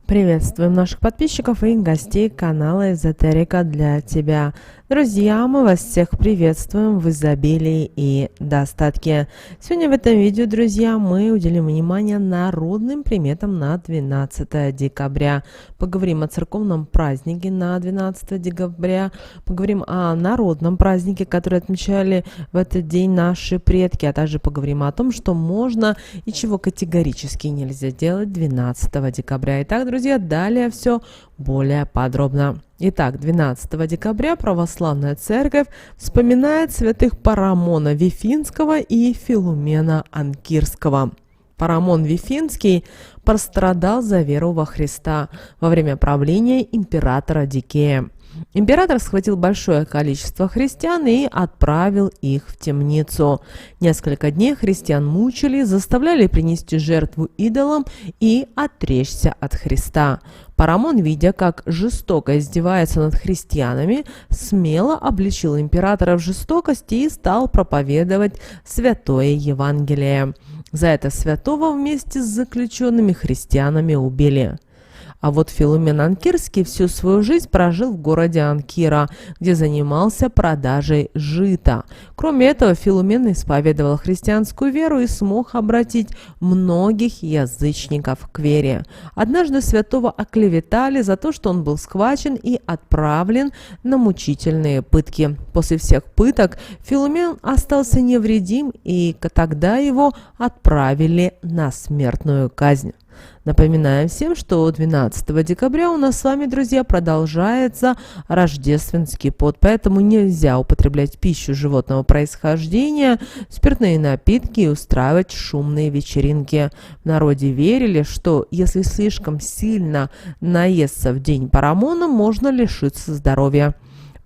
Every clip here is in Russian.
Приветствуем наших подписчиков и гостей канала Эзотерика для тебя. Друзья, мы вас всех приветствуем в изобилии и достатке. Сегодня в этом видео, друзья, мы уделим внимание народным приметам на 12 декабря. Поговорим о церковном празднике на 12 декабря, поговорим о народном празднике, который отмечали в этот день наши предки, а также поговорим о том, что можно и чего категорически нельзя делать 12 декабря. Итак, друзья, далее все более подробно. Итак, 12 декабря православная церковь вспоминает святых Парамона Вифинского и Филумена Анкирского. Парамон Вифинский пострадал за веру во Христа во время правления императора Дикея. Император схватил большое количество христиан и отправил их в темницу. Несколько дней христиан мучили, заставляли принести жертву идолам и отречься от Христа. Парамон, видя, как жестоко издевается над христианами, смело обличил императора в жестокости и стал проповедовать святое Евангелие. За это святого вместе с заключенными христианами убили. А вот Филумен Анкирский всю свою жизнь прожил в городе Анкира, где занимался продажей жита. Кроме этого, Филумен исповедовал христианскую веру и смог обратить многих язычников к вере. Однажды святого оклеветали за то, что он был схвачен и отправлен на мучительные пытки. После всех пыток Филумен остался невредим, и тогда его отправили на смертную казнь. Напоминаем всем, что 12 декабря у нас с вами, друзья, продолжается рождественский пост, поэтому нельзя употреблять пищу животного происхождения, спиртные напитки и устраивать шумные вечеринки. В народе верили, что если слишком сильно наесться в день Парамона, можно лишиться здоровья.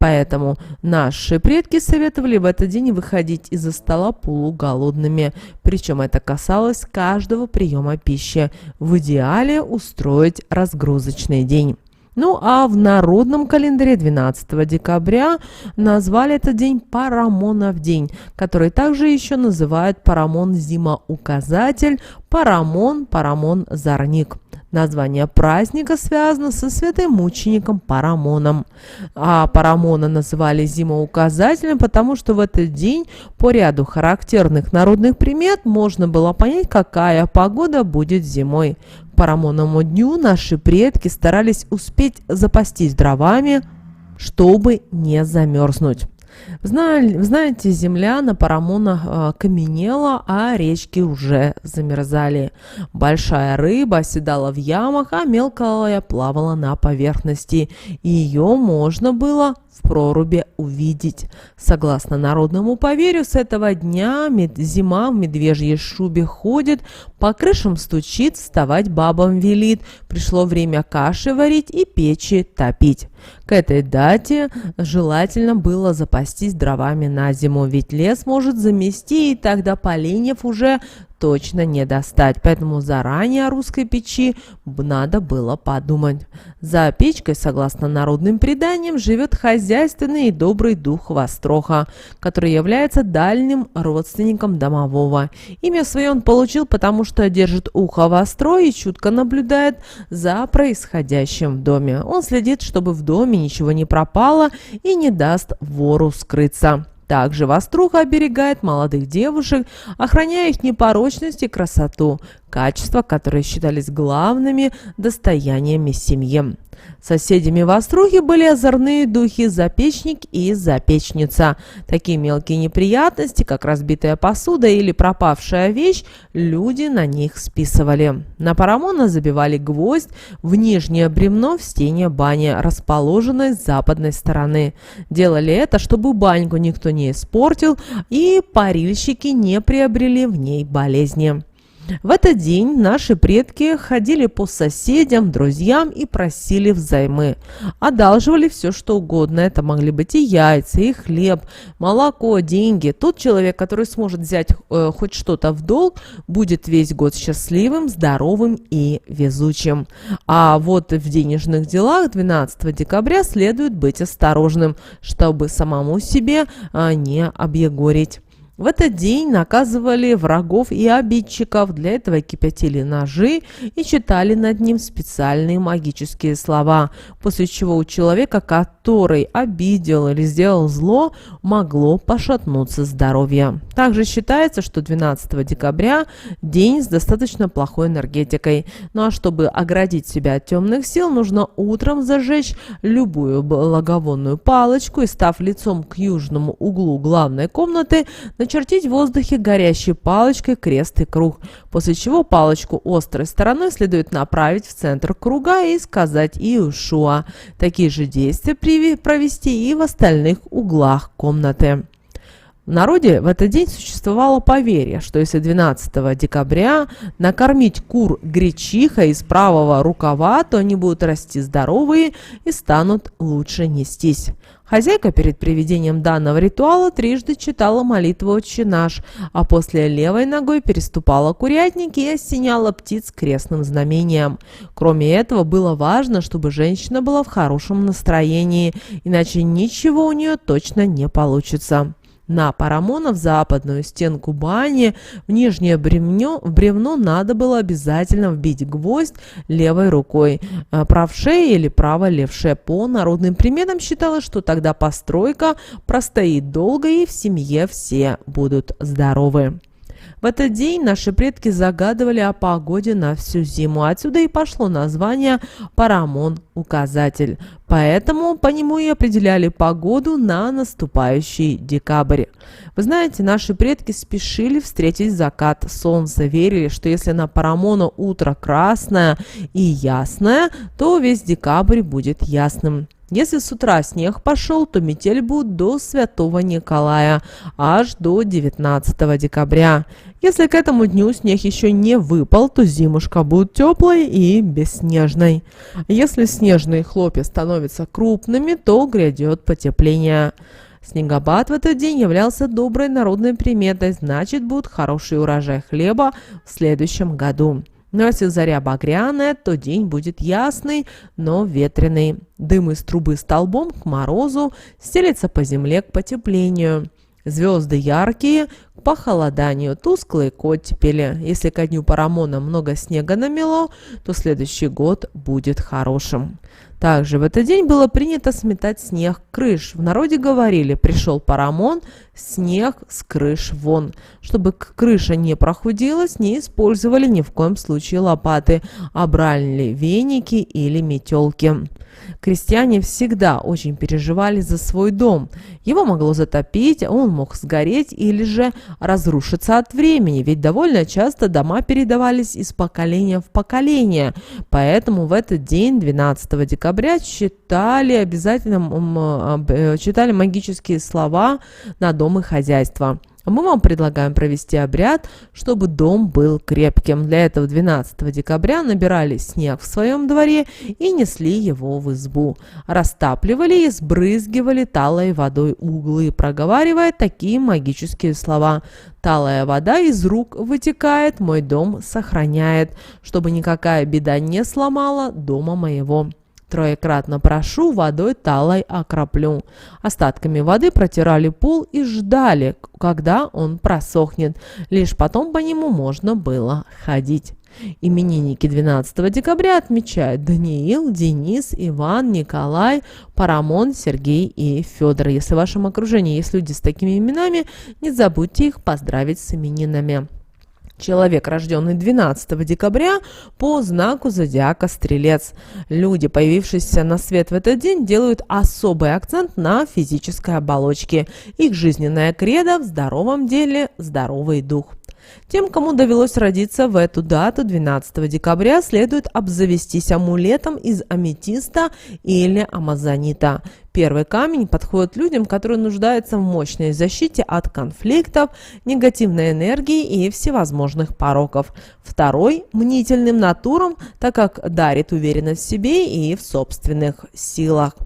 Поэтому наши предки советовали в этот день выходить из-за стола полуголодными. Причем это касалось каждого приема пищи. В идеале устроить разгрузочный день. Ну а в народном календаре 12 декабря назвали этот день Парамонов день, который также еще называют Парамон зимоуказатель, Парамон Зарник. Название праздника связано со святым мучеником Парамоном. А Парамона называли зимоуказателем, потому что в этот день по ряду характерных народных примет можно было понять, какая погода будет зимой. К Парамоновому дню наши предки старались успеть запастись дровами, чтобы не замерзнуть. Знаете, земля на Парамона каменела, а речки уже замерзали. Большая рыба оседала в ямах, а мелкая плавала на поверхности. И ее можно было в проруби увидеть. Согласно народному поверью, с этого дня зима в медвежьей шубе ходит, по крышам стучит, вставать бабам велит. Пришло время каши варить и печи топить. К этой дате желательно было запастись дровами на зиму, ведь лес может замести, и тогда поленьев уже точно не достать. Поэтому заранее о русской печи надо было подумать. За печкой, согласно народным преданиям, живет хозяйственный и добрый дух Востроха, который является дальним родственником домового. Имя свое он получил, потому что держит ухо востро и чутко наблюдает за происходящим в доме. Он следит, чтобы в доме ничего не пропало и не даст вору скрыться. Также Воструха оберегает молодых девушек, охраняя их непорочность и красоту, качества, которые считались главными достояниями семьи. Соседями Вострухи были озорные духи Запечник и Запечница. Такие мелкие неприятности, как разбитая посуда или пропавшая вещь, люди на них списывали. На Парамона забивали гвоздь в нижнее бревно в стене бани, расположенной с западной стороны. Делали это, чтобы баньку никто не испортил и парильщики не приобрели в ней болезни. В этот день наши предки ходили по соседям, друзьям и просили взаймы. Одалживали все, что угодно. Это могли быть и яйца, и хлеб, молоко, деньги. Тот человек, который сможет взять хоть что-то в долг, будет весь год счастливым, здоровым и везучим. А вот в денежных делах 12 декабря следует быть осторожным, чтобы самому себе не объегорить. В этот день наказывали врагов и обидчиков, для этого кипятили ножи и читали над ним специальные магические слова, после чего у человека, который обидел или сделал зло, могло пошатнуться здоровье. Также считается, что 12 декабря день с достаточно плохой энергетикой. Ну а чтобы оградить себя от темных сил, нужно утром зажечь любую благовонную палочку и, став лицом к южному углу главной комнаты, начертить в воздухе горящей палочкой крест и круг, после чего палочку острой стороной следует направить в центр круга и сказать «Иешуа». Такие же действия провести и в остальных углах комнаты. В народе в этот день существовало поверье, что если 12 декабря накормить кур гречихой из правого рукава, то они будут расти здоровые и станут лучше нестись. Хозяйка перед проведением данного ритуала трижды читала молитву «Отче наш», а после левой ногой переступала курятник и осеняла птиц крестным знамением. Кроме этого, было важно, чтобы женщина была в хорошем настроении, иначе ничего у нее точно не получится. На Парамона в западную стенку бани в нижнее бревно надо было обязательно вбить гвоздь левой рукой, правшей или право-левшей. По народным приметам считалось, что тогда постройка простоит долго и в семье все будут здоровы. В этот день наши предки загадывали о погоде на всю зиму. Отсюда и пошло название «Парамон» – указатель. Поэтому по нему и определяли погоду на наступающий декабрь. Вы знаете, наши предки спешили встретить закат солнца. Верили, что если на Парамона утро красное и ясное, то весь декабрь будет ясным. Если с утра снег пошел, то метель будет до Святого Николая, аж до 19 декабря. Если к этому дню снег еще не выпал, то зимушка будет теплой и бесснежной. Если снежные хлопья становятся крупными, то грядет потепление. Снегопад в этот день являлся доброй народной приметой, значит, будет хороший урожай хлеба в следующем году. Но если заря багряная, то день будет ясный, но ветреный. Дым из трубы столбом к морозу стелется по земле к потеплению. Звезды яркие к похолоданию, тусклые к оттепели. Если ко дню Парамона много снега намело, то следующий год будет хорошим. Также в этот день было принято сметать снег крыш. В народе говорили: пришел Парамон, снег с крыш вон. Чтобы крыша не прохудилась, не использовали ни в коем случае лопаты, а брали веники или метелки. Крестьяне всегда очень переживали за свой дом. Его могло затопить, он мог сгореть или же разрушиться от времени, ведь довольно часто дома передавались из поколения в поколение. Поэтому в этот день, 12 декабря, читали магические слова на дом и хозяйство. Мы вам предлагаем провести обряд, чтобы дом был крепким. Для этого 12 декабря набирали снег в своем дворе и несли его в избу. Растапливали и сбрызгивали талой водой углы, проговаривая такие магические слова: «Талая вода из рук вытекает, мой дом сохраняет, чтобы никакая беда не сломала дома моего. Троекратно прошу, водой талой окроплю». Остатками воды протирали пол и ждали, когда он просохнет. Лишь потом по нему можно было ходить. Именинники 12 декабря отмечают Даниил, Денис, Иван, Николай, Парамон, Сергей и Федор. Если в вашем окружении есть люди с такими именами, не забудьте их поздравить с именинами. Человек, рожденный 12 декабря, по знаку зодиака Стрелец. Люди, появившиеся на свет в этот день, делают особый акцент на физической оболочке. Их жизненная кредо: в здоровом деле здоровый дух. Тем, кому довелось родиться в эту дату, 12 декабря, следует обзавестись амулетом из аметиста или амазонита. Первый камень подходит людям, которые нуждаются в мощной защите от конфликтов, негативной энергии и всевозможных пороков. Второй – мнительным натурам, так как дарит уверенность в себе и в собственных силах.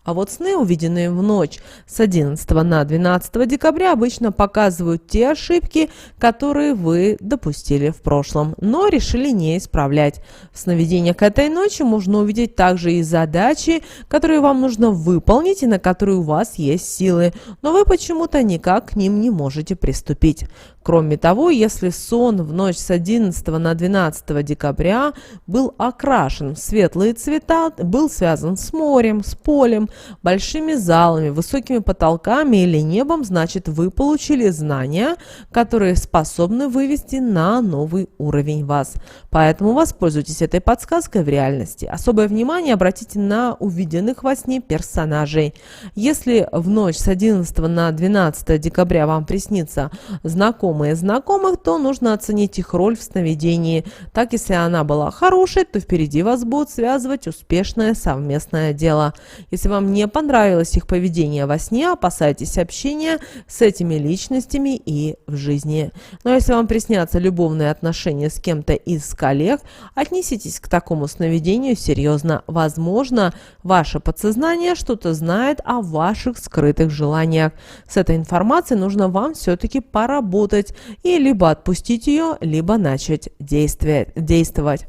А вот сны, увиденные в ночь с 11 на 12 декабря, обычно показывают те ошибки, которые вы допустили в прошлом, но решили не исправлять. В сновидениях этой ночи можно увидеть также и задачи, которые вам нужно выполнить и на которые у вас есть силы, но вы почему-то никак к ним не можете приступить. Кроме того, если сон в ночь с 11 на 12 декабря был окрашен в светлые цвета, был связан с морем, с полем, большими залами, высокими потолками или небом, значит, вы получили знания, которые способны вывести на новый уровень вас. Поэтому воспользуйтесь этой подсказкой в реальности. Особое внимание обратите на увиденных во сне персонажей. Если в ночь с 11 на 12 декабря вам приснится знакомые знакомых, то нужно оценить их роль в сновидении. Так, если она была хорошей, то впереди вас будут связывать успешное совместное дело. Если вам не понравилось их поведение во сне, опасайтесь общения с этими личностями и в жизни. Но если вам приснятся любовные отношения с кем-то из коллег, отнеситесь к такому сновидению серьезно. Возможно, ваше подсознание что-то знает о ваших скрытых желаниях. С этой информацией нужно вам все-таки поработать и либо отпустить ее, либо начать действовать.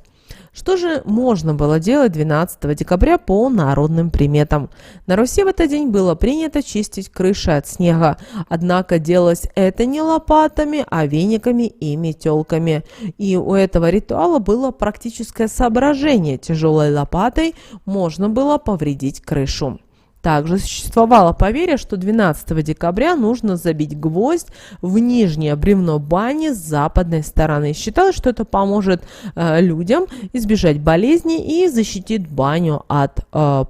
Что же можно было делать 12 декабря по народным приметам? На Руси в этот день было принято чистить крыши от снега, однако делалось это не лопатами, а вениками и метелками. И у этого ритуала было практическое соображение: тяжелой лопатой можно было повредить крышу. Также существовало поверье, что 12 декабря нужно забить гвоздь в нижнее бревно бани с западной стороны. Считалось, что это поможет людям избежать болезней и защитит баню от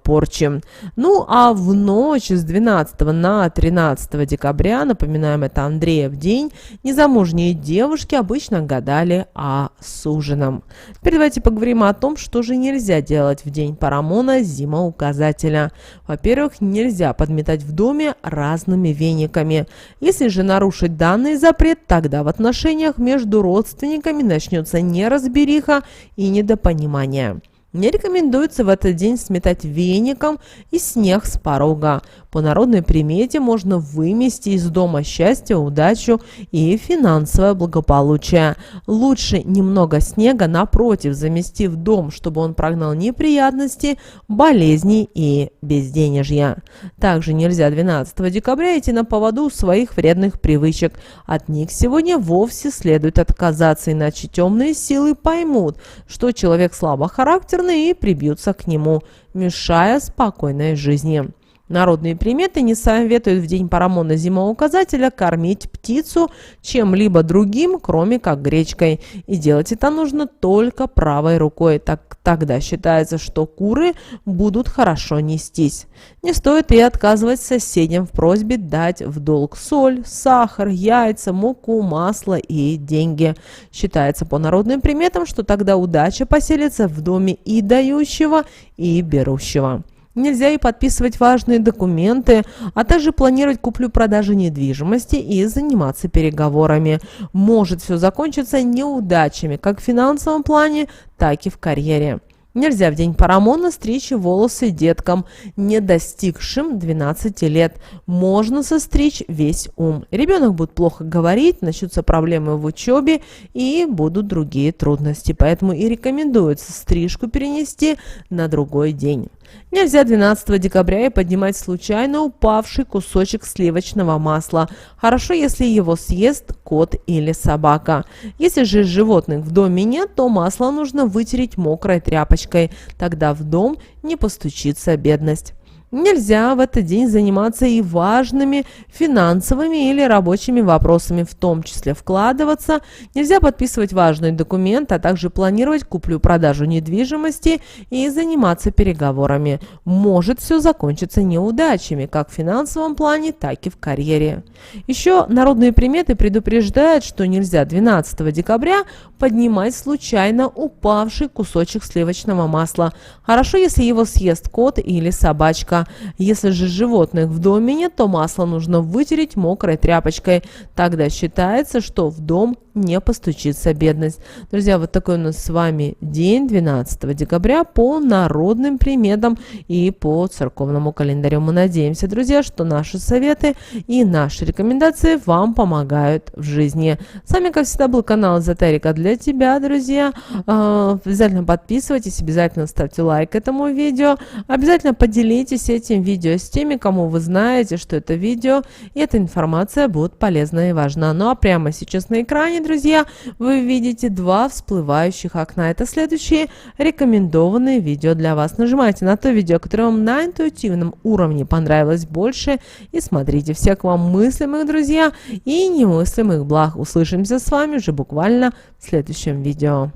порчи. Ну а в ночь с 12 на 13 декабря, напоминаем, это Андреев день, незамужние девушки обычно гадали о суженом. Теперь давайте поговорим о том, что же нельзя делать в день Парамона, зимоуказателя. Во-первых, нельзя подметать в доме разными вениками. Если же нарушить данный запрет, тогда в отношениях между родственниками начнется неразбериха и недопонимание. Не рекомендуется в этот день сметать веником и снег с порога. По народной примете можно вымести из дома счастье, удачу и финансовое благополучие. Лучше немного снега, напротив, замести в дом, чтобы он прогнал неприятности, болезни и безденежья. Также нельзя 12 декабря идти на поводу своих вредных привычек. От них сегодня вовсе следует отказаться, иначе темные силы поймут, что человек слабохарактерный, и прибьются к нему, мешая спокойной жизни. Народные приметы не советуют в день Парамона зимоуказателя кормить птицу чем-либо другим, кроме как гречкой. И делать это нужно только правой рукой. Тогда считается, что куры будут хорошо нестись. Не стоит и отказывать соседям в просьбе дать в долг соль, сахар, яйца, муку, масло и деньги. Считается по народным приметам, что тогда удача поселится в доме и дающего, и берущего. Нельзя и подписывать важные документы, а также планировать куплю-продажу недвижимости и заниматься переговорами. Может все закончиться неудачами как в финансовом плане, так и в карьере. Нельзя в день Парамона стричь волосы деткам, не достигшим 12 лет. Можно состричь весь ум. Ребенок будет плохо говорить, начнутся проблемы в учебе и будут другие трудности. Поэтому и рекомендуется стрижку перенести на другой день. Нельзя 12 декабря и поднимать случайно упавший кусочек сливочного масла. Хорошо, если его съест кот или собака. Если же животных в доме нет, то масло нужно вытереть мокрой тряпочкой. Тогда в дом не постучится бедность. Нельзя в этот день заниматься и важными финансовыми или рабочими вопросами, в том числе вкладываться. Нельзя подписывать важные документы, а также планировать куплю-продажу недвижимости и заниматься переговорами. Может все закончиться неудачами, как в финансовом плане, так и в карьере. Еще народные приметы предупреждают, что нельзя 12 декабря поднимать случайно упавший кусочек сливочного масла. Хорошо, если его съест кот или собачка. друзья. Если же животных в доме нет, то масло нужно вытереть мокрой тряпочкой. Тогда считается, что в дом не постучится бедность. Друзья, вот такой у нас с вами день 12 декабря по народным приметам и по церковному календарю. Мы надеемся, друзья, что наши советы и наши рекомендации вам помогают в жизни. С вами, как всегда, был канал Эзотерика для тебя, друзья. Обязательно подписывайтесь, обязательно ставьте лайк этому видео. Обязательно поделитесь этим видео с теми, кому вы знаете, что это видео и эта информация будет полезна и важна. Ну а прямо сейчас на экране, друзья, вы видите два всплывающих окна. Это следующие рекомендованные видео для вас. Нажимайте на то видео, которое вам на интуитивном уровне понравилось больше, и смотрите. Всех вам мыслимых, друзья, и немыслимых благ. Услышимся с вами уже буквально в следующем видео.